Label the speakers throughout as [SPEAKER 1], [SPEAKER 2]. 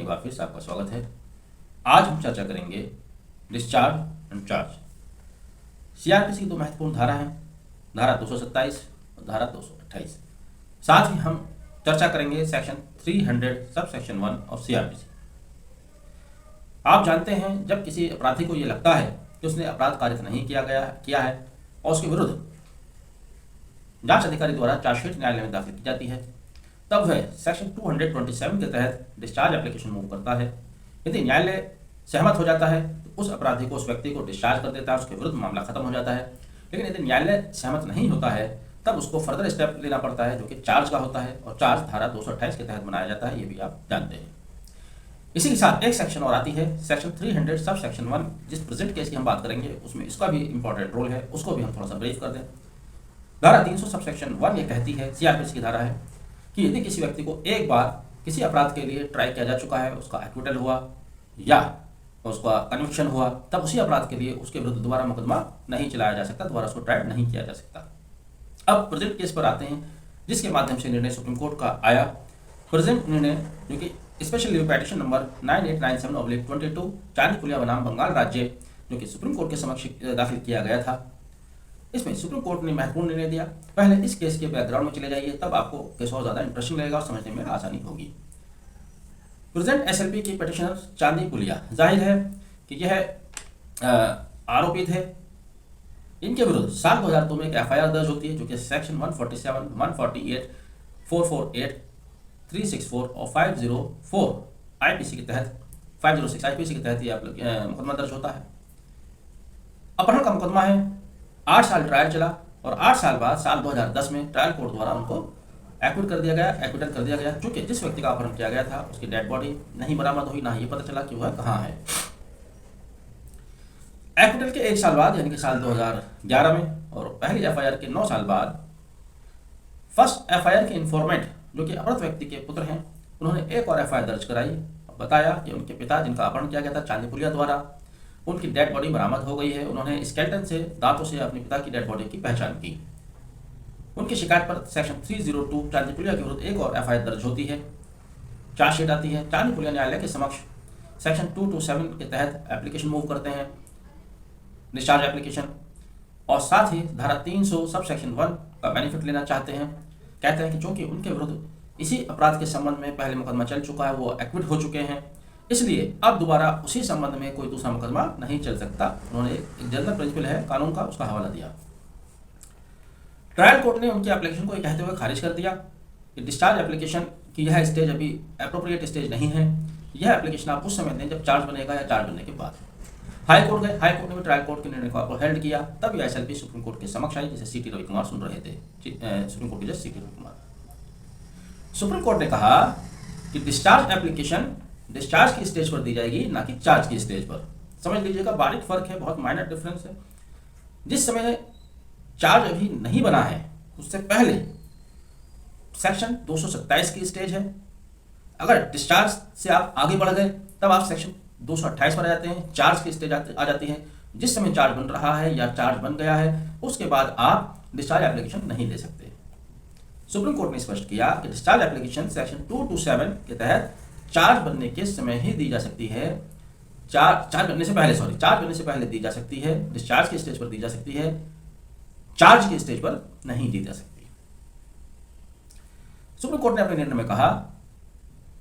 [SPEAKER 1] बार फिर से आपका स्वागत है। आज हम चर्चा करेंगे डिस्चार्ज एंड चार्ज। सीआरपीसी की दो महत्वपूर्ण धारा हैं, धारा 227 और धारा 228। साथ ही हम चर्चा करेंगे section 300 sub section 1 of CrPC. आप जानते हैं जब किसी अपराधी को ये लगता है कि उसने अपराध कारित नहीं किया है और उसके विरुद्ध जांच अधिकारी द्वारा चार्जशीट न्यायालय में दाखिल की जाती है, तब वह सेक्शन 227 के तहत डिस्चार्ज एप्लीकेशन मूव करता है। यदि न्यायालय सहमत हो जाता है तो उस अपराधी को, उस व्यक्ति को डिस्चार्ज कर देता है, उसके विरुद्ध मामला खत्म हो जाता है। लेकिन यदि न्यायालय सहमत नहीं होता है तब उसको फर्दर स्टेप लेना पड़ता है, जो कि चार्ज का होता है, और चार्ज धारा 228 के तहत बनाया जाता है, ये भी आप जानते हैं। इसी के साथ एक सेक्शन और आती है, सेक्शन 300 सब सेक्शन 1, जिस प्रेजेंट केस की हम बात करेंगे उसमें इसका भी इंपॉर्टेंट रोल है, उसको भी हम थोड़ा सा ब्रीफ कर दें। धारा 300 सब सेक्शन 1 ये कहती है, सीआरपीसी की धारा है, कि यदि किसी व्यक्ति को एक बार किसी अपराध के लिए ट्राई किया जा चुका है, उसका एक्विटल हुआ या उसका कन्विक्शन हुआ, तब उसी अपराध के लिए उसके विरुद्ध दोबारा मुकदमा नहीं चलाया जा सकता, दोबारा उसको ट्राई नहीं किया जा सकता। अब प्रेजेंट केस पर आते हैं, जिसके माध्यम से निर्णय सुप्रीम कोर्ट का आया। प्रेजेंट निर्णय जो कि स्पेशल लीव पेटिशन नंबर 9897/22 चांदी पुलिया बनाम बंगाल राज्य, जो कि सुप्रीम कोर्ट के समक्ष दाखिल किया गया था, इसमें सुप्रीम कोर्ट ने महत्वपूर्ण निर्णय दिया। पहले इस केस के बैकग्राउंड में चले जाइए, तब आपको केस और ज़्यादा इंटरेस्टिंग लगेगा और समझने में आसानी होगी। प्रेजेंट एसएलपी की पिटिशनर चांदी पुलिया, जाहिर है कि यह आरोपी थे। इनके विरुद्ध साल 2002 में एक एफआईआर दर्ज होती है, जो कि सेक्शन 147, 148, 448, 364 और 504 आईपीसी के तहत, 506 आईपीसी के तहत यह मुकदमा दर्ज होता है। अपहरण का मुकदमा है। 8 साल ट्रायल चला और 8 साल बाद साल 2010 में ट्रायल कोर्ट द्वारा उनको एक्विटल कर दिया गया, चूंकि जिस व्यक्ति का अपहरण किया गया था उसकी डेड बॉडी नहीं बरामद हुई, ना ये पता चला कि वह कहाँ है। एक्विटल के 1 साल बाद, यानी कि साल 2011 में, और पहली एफआईआर के 9 साल बाद, फर्स्ट एफआईआर के इन्फॉर्मेंट, जो कि अपहृत व्यक्ति के पुत्र हैं, उन्होंने एक और एफआईआर दर्ज कराई और बताया कि उनके पिता, जिनका अपहरण किया गया था चांदी पुलिया द्वारा, उनकी डेड बॉडी बरामद हो गई है। उन्होंने स्केलेटन से, दांतों से अपने पिता की डेड बॉडी की पहचान की। उनकी शिकायत पर सेक्शन 302 चांदी पुलिया के विरुद्ध एक और एफआईआर दर्ज होती है, चार्जशीट आती है। चांदी पुलिया न्यायालय के समक्ष सेक्शन 227 के तहत एप्लीकेशन मूव करते हैं, डिस्चार्ज एप्लीकेशन, और साथ ही धारा 300 सब सेक्शन 1 का बेनिफिट लेना चाहते हैं। कहते हैं कि चूंकि उनके विरुद्ध इसी अपराध के संबंध में पहले मुकदमा चल चुका है, वो एक्विट हो चुके हैं, इसलिए अब दोबारा उसी संबंध में कोई दूसरा मुकदमा नहीं चल सकता। उन्होंने एक जनरल प्रिंसिपल है कानून का, उसका हवाला दिया। ट्रायल कोर्ट ने उनकी एप्लीकेशन को कहते हुए खारिज कर दिया कि डिस्चार्ज एप्लीकेशन की यह स्टेज अभी एप्रोप्रिएट स्टेज नहीं है। यह एप्लीकेशन आप उस समय दें जब चार्ज बनेगा या चार्ज बनने के बाद। हाई कोर्ट गए, हाई कोर्ट ने भी ट्रायल कोर्ट के निर्णय को अपहेल्ड किया। तब यह एसएलपी सुप्रीम कोर्ट के समक्ष आई, जिसे सीटी रविकुमार सुन रहे थे, सुप्रीम कोर्ट के जज सीटी रविकुमार। सुप्रीम कोर्ट ने कहा कि डिस्चार्ज एप्लीकेशन डिस्चार्ज की स्टेज पर दी जाएगी, ना कि चार्ज की स्टेज पर। समझ लीजिएगा, बारीक फर्क है, बहुत माइनर डिफरेंस है। जिस समय चार्ज अभी नहीं बना है, उससे पहले सेक्शन 227 की स्टेज है। अगर डिस्चार्ज से आप आगे बढ़ गए तब आप सेक्शन 228 पर आ जाते हैं, चार्ज की स्टेज आ जाती है। जिस समय चार्ज बन रहा है या चार्ज बन गया है, उसके बाद आप डिस्चार्ज एप्लीकेशन नहीं दे सकते। सुप्रीम कोर्ट ने स्पष्ट किया कि डिस्चार्ज एप्लीकेशन सेक्शन 227 के तहत चार्ज बनने के समय ही दी जा सकती है, चार्ज बनने से पहले दी जा सकती है, डिस्चार्ज की स्टेज पर दी जा सकती है, चार्ज की स्टेज पर नहीं दी जा सकती। सुप्रीम कोर्ट ने अपने निर्णय में कहा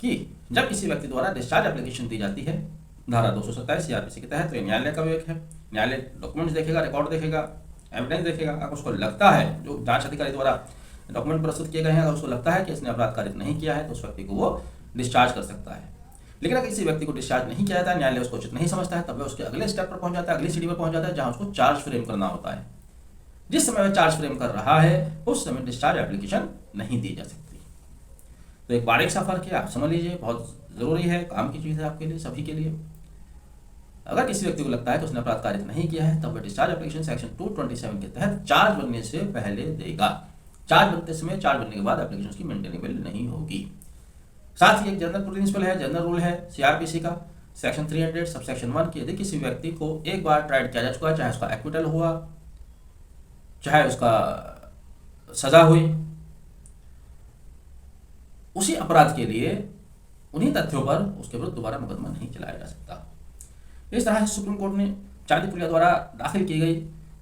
[SPEAKER 1] कि जब किसी व्यक्ति द्वारा डिस्चार्ज एप्लीकेशन दी जाती है धारा 227 सीआरपीसी के तहत, तो न्यायालय का विवेक है। न्यायालय डॉक्यूमेंट्स देखेगा, रिकॉर्ड देखेगा, एविडेंस देखेगा। अगर उसको लगता है, जो जांच अधिकारी द्वारा डॉक्यूमेंट प्रस्तुत किए गए हैं, अगर उसको लगता है कि इसने अपराध कारित नहीं किया है, तो उस व्यक्ति को वो डिस्चार्ज कर सकता है। लेकिन अगर किसी व्यक्ति को डिस्चार्ज नहीं किया जाता है, न्यायालय उसको उचित नहीं समझता है, तब वह उसके अगले स्टेप पर पहुंच जाता है, अगली सीढ़ी पर पहुंच जाता है, जहां उसको चार्ज फ्रेम करना होता है। जिस समय वह चार्ज फ्रेम कर रहा है, उस समय डिस्चार्ज एप्लीकेशन नहीं दी जा सकती। तो एक बारीक सा फर्क है, आप समझ लीजिए, बहुत जरूरी है, काम की चीज़ है आपके लिए, सभी के लिए। अगर किसी व्यक्ति को लगता है कि उसने अपराध कारित नहीं किया है, तब वह डिस्चार्ज एप्लीकेशन सेक्शन 227 के तहत चार्ज बनने से पहले देगा। चार्ज बनते समय, चार्ज बनने के बाद एप्लीकेशन उसकी मेंटेनेबल नहीं होगी। साथ ही एक जनरल प्रिंसिपल है, जनरल रूल है सीआरपीसी का, सेक्शन 300 सब सेक्शन 1 की, यदि किसी व्यक्ति को एक बार ट्राइड किया जा चुका है, चाहे उसका एक्विटल हुआ, चाहे उसका सजा हुई, उसी अपराध के लिए उन्हीं तथ्यों पर उसके विरुद्ध दोबारा मुकदमा नहीं चलाया जा सकता। इस तरह से सुप्रीम कोर्ट ने चांदी पुलिया द्वारा दाखिल की गई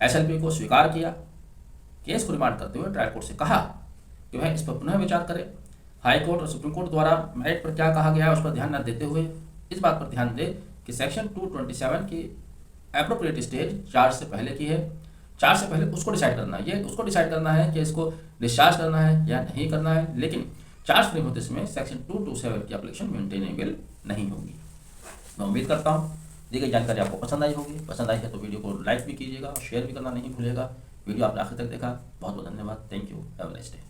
[SPEAKER 1] SLP को स्वीकार किया। केस को रिमांड करते हुए ट्रायल कोर्ट से कहा कि वह इस पर पुनः विचार करे। हाई कोर्ट और सुप्रीम कोर्ट द्वारा मेरिट पर क्या कहा गया है उस पर ध्यान न देते हुए इस बात पर ध्यान दे कि सेक्शन 227 की एप्रोप्रिएट स्टेज चार्ज से पहले की है। चार्ज से पहले उसको डिसाइड करना है, ये उसको डिसाइड करना है कि इसको डिस्चार्ज करना है या नहीं करना है, लेकिन चार्ज नहीं होते इसमें सेक्शन 227 की एप्लीकेशन मेंटेनेबल नहीं होगी। मैं उम्मीद करता हूँ दी गई जानकारी आपको पसंद आई होगी। पसंद आई है तो वीडियो को लाइक भी कीजिएगा और शेयर भी करना नहीं भूलिएगा। वीडियो आपने आखिर तक देखा, बहुत बहुत धन्यवाद। Thank you. Have a nice day.